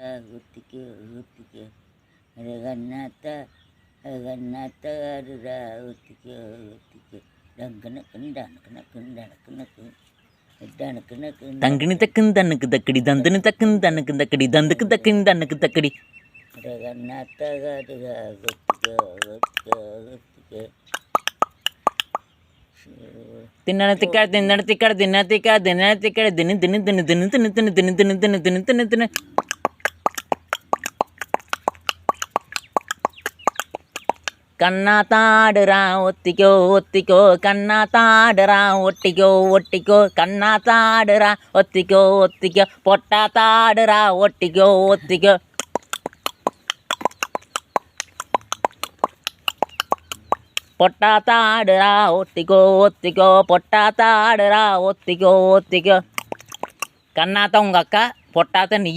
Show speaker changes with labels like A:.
A: ஒத்திக்கோ ஒத்திக்கோ அது கண்ணாத்தா அது கண்ணாத்தா அதுடா ஒத்திக்கோ ஒத்திக்கோ டங்கனக்கு டனக்கு டனக்கு நக்கு டனக்கு நக்கு
B: தங்கினி தக்குன்னு தன்னுக்கு தக்கடி தந்துன்னு டக்குன்னு தன்னுக்கு தக்கடி தந்துக்கு தக்குன்னு தன்னுக்கு தக்கடி
A: அது கண்ணாத்தா அதுடா ஒத்திக்கோ ஒத்திக்கோ ஒத்திக்கோ
B: தின்னத்திக்கா தின்னத்திக்கா தின்னத்திக்கா தின்னத்திக்கா தின்னு தின்னு தின்னு தின்னு தின்னு தின்னு தின்னு தின்னு தின்னு தின்னு தின்னு தின்னு கண்ணா தாடுறான் ஒத்திக்கோ ஒத்திக்கோ கண்ணா தாடுறான் ஒட்டிக்கோ ஒட்டிக்கோ கண்ணா தாடுறான் ஒத்திக்கோ ஒத்திக்கோ பொட்டா தாடுறா ஒட்டிக்கோ ஒத்திக்கோ பொட்டா தாடுறா ஒத்திக்கோ ஒத்திக்கோ பொட்டா தாடுறா ஒத்திக்கோ ஒத்திக்கோ கண்ணாத்தான் உங்கள் அக்கா பொட்டாத்தான் நீ